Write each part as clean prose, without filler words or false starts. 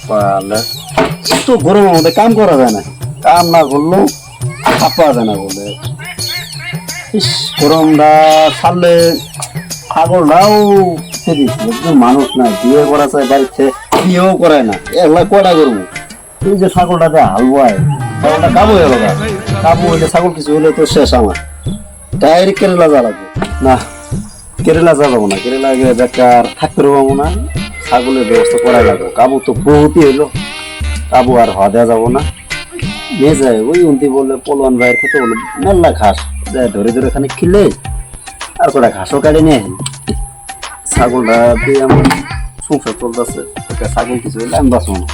পালে তো গরমের মধ্যে কাম করা যায় না, কাম না করলেও হাঁপা যায় না বলে। ইস, গরমটা ছাড়লে ছাগলটাও মানুষ না, বিয়ে করা চায় বাড়িতে, বিয়েও করায় না, এগুলা কটা করবো। তুই যে ছাগলটাতে হালুয়ায়, ছাগলটা কাবু হয়ে গেল, কাবু হইলে ছাগল কিছু হইলে তো শেষ আমার। ডাইরেক্ট কেরালা যা লাগবে না, কেরালা যা যাবো না, কেরালা গিয়ে বেকার থাকতে পারবো না, ছাগলের ব্যবস্থা করাই লাগবে। কাবু তো বহুতই হইলো, কাবু আর হওয়া দেওয়া যাবো না। নিয়ে যায় ওই উন্তি বললে পলোয়ান ভাইয়ের খেতে বললো মেলা ঘাস যায়, ধরে ধরে খানিক খিলে আর কটা ঘাসও কাটে নিয়ে ছাগলটা দিয়ে আমার সংসার চলতেছে। ছাগল কিছু হইলে আমি বাঁচবো না।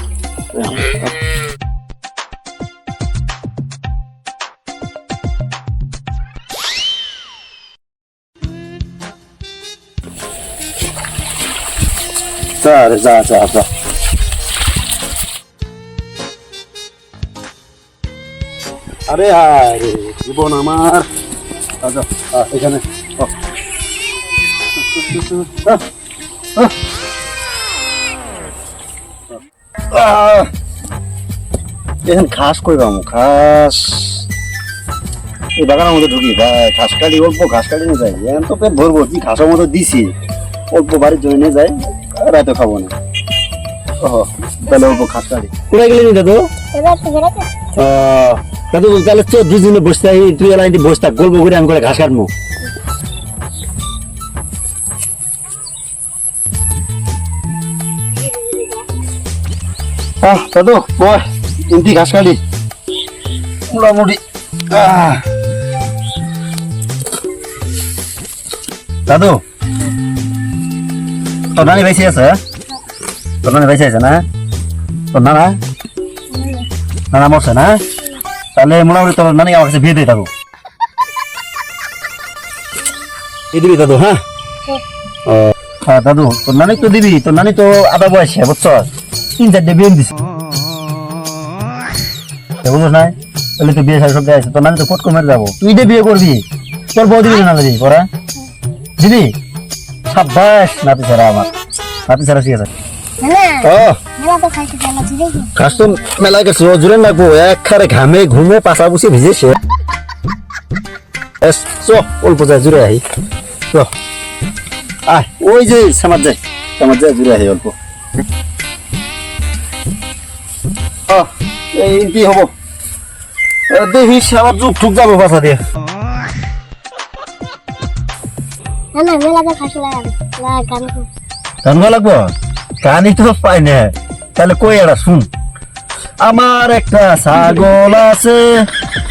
যা যা যা যা আরে আরে জীবন আমার এখানে এখন ঘাস কই পাবো? ঘাস এই বাগানের মধ্যে ঢুকি ভাই, ঘাস কাটি অল্প ঘাস কাটি নিয়ে যাই, এখন তো পেট ভরবো, কি ঘাসের মধ্যে দিছি অল্প বাড়ির জন্য নিয়ে যাই, রাতে খাবো না। তাহলে অল্প ঘাস কাটি কোথায় গেলি দাদু? দাদু তাহলে তো দুজনে বসতে, তুই এলাকায় বসে থাক, গল্প করে আমি করে ঘাস কাটবো। দাদু বয় ইন্দি ঘাস কাটি মোটামুটি। দাদু তোর নানি বেঁচে আছে? তোর নানি বেঁচে আছে না? তোর নানা নানা মরছে না? তাহলে মোটামুটি তোর নানি আমার কাছে বিয়ে দিয়ে থাকো, এই দিবি দাদু? হ্যাঁ হ্যাঁ দাদু তোর নানি তো দিবি, তোর নানি তো আধা বয়সে বুঝছ, 3-4টে বিয়ে দিছে বুঝছ না? তাহলে তো বিয়ে সাথে সব আছে, তোর নানি তো ফট কমে যাবো, তুই যে বিয়ে করবি তোর বউ দিবি না দিবি পরে দিবি? সাব্বাস নাতি ছাড়া, আমার নাতি ছাড়া ঠিক আছে। ঘাস তো মেলায় গেছে, জোরে লাগবো একখারে ঘামে ঘুমে পাশা পুষি ভিজেছে। অল্প যায় জুড়ে আহি, আয় ওই যে সামার যায় জুড়ে আহি অল্প। এই কি হবো দেখিস, আবার যুগ ঠুক যাবো পাশা দিয়ে। গান লাগবো? গানই তো পাই না, তাহলে কই এটা শুন। আমার একটা ছাগল আছে,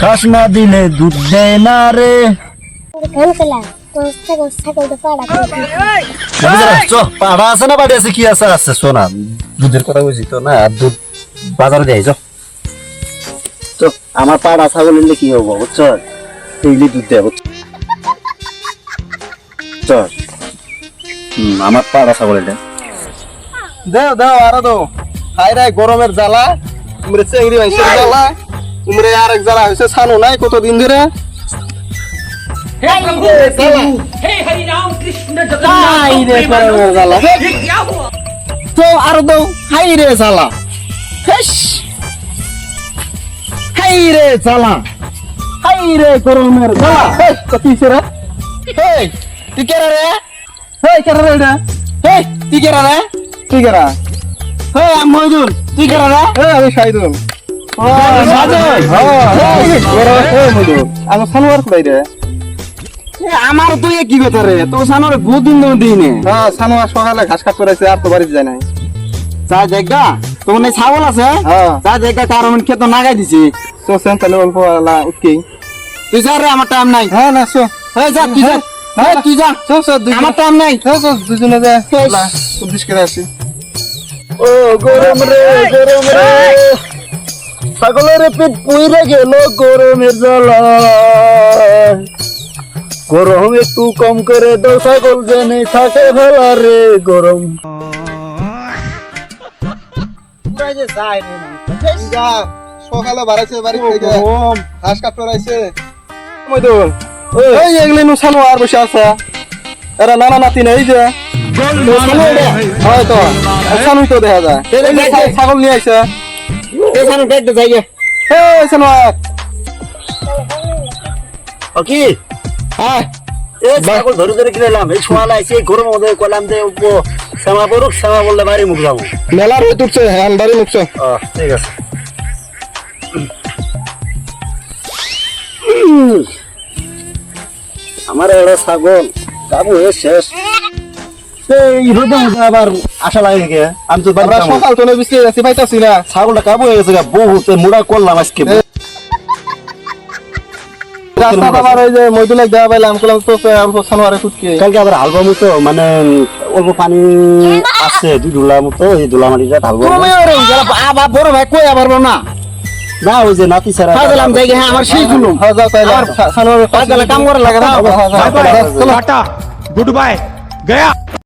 ঘাস না দিলে দুধ দেয় না রে। পাড়া আছে না বাড়ি আছে কি আছে? আছে শোনা, দুধের কথা বুঝি তো না, দুধ বাজারে দেয় তো। আমার পাড়া ছাগল নিলে কি হবো বুঝছ, ডেইলি দুধ দেয় বুঝছ। আমার পাড়া ছাগল এটা দাও দাও আরো দাও। হাই রে গরমের জ্বালা, উমরে চেংড়ি হয়েছে জ্বালা, উমরে আরেক জ্বালা হয়েছে ছানো নাই কতদিন ধরে। তো আরো দাও। হাই রে জ্বালা, হাই রে জ্বালা, হাই রে গরমের জ্বালা। কতিছে রে? তুই কেরা রে? কেরা রে এটা? তুই কেরা রে? তুই কেরা? আমি মহিদুল। তুই কেরা রে? আমি শাহিদুল। আমার সানোয়ার কোথায় রে? আমার তুই কি কথা রে? তোর সানোয়ার বহুদিন দিনে। সানোয়ার সকালে ঘাস কাট করেছে, আর তো বাড়িতে যায় নাই। যা জায়গা তোমার নাই ছাগল আছে, যা জায়গা কারণ খেতে নাগাই দিছি তো সেন, তাহলে অল্প উঠকি তুই যা রে, আমার টাইম নাই। হ্যাঁ না শো, যা তুই যা, তুই যা, আমার টাইম নাই। দুজনে যা উদ্দেশ্য করে আসি। ও গরম রে গরম রে, ছাগলের পেট পুইরে গেল গরমের জ্বালা। গরম একটু কম করে দাও, ছাগল জেনে থাকে ভালো রে গরম। সকালে বাড়াইছে বাড়ি থেকে ঘাস কাট করাইছে। এগুলি নুসানো আর বসে আছে, এরা নানা নাতি নেই যে হয় তো সানুই তো দেখা যায় ছাগল নিয়ে আইছে এখানে দেখতে যাই গে এই সানু ও কি আয় এই ছাগল ধরে ধরে কিনলাম এই ছোয়ালা আইছে গরম মধ্যে কলাম দে শ্যামা পড়ুক শ্যামা বললে বাড়ি মুখ যাবো মেলার হয়ে তুলছে হ্যাঁ বাড়ি মুখছে ঠিক আছে আমার এরা ছাগল কাবু হয়ে শেষ এই রোদে মধ্যে আবার আশা লাগে গে আমি তো আমরা সকাল তো বিস্কে যাচ্ছি পাইতাছি না ছাগলটা কাবু হয়ে গেছে বহুত মুড়া করলাম আজকে রাস্তা আবার ওই যে মইদুলে দেওয়া পাইলাম কলাম তো অল্প সানোয়ারে কুটকে কালকে আবার হালবা মতো মানে অল্প পানি আছে দুই ধুলা মতো এই ধুলা মাটিটা ঢালবো আবার বড় ভাই কই আবার না না ওই যে নাতি ছাড়া গেলাম যাই হ্যাঁ আমার সেই জুলুম হ্যাঁ যাও তাইলে সানোয়ারে কাম করা লাগে না टाटा गुड बाय गया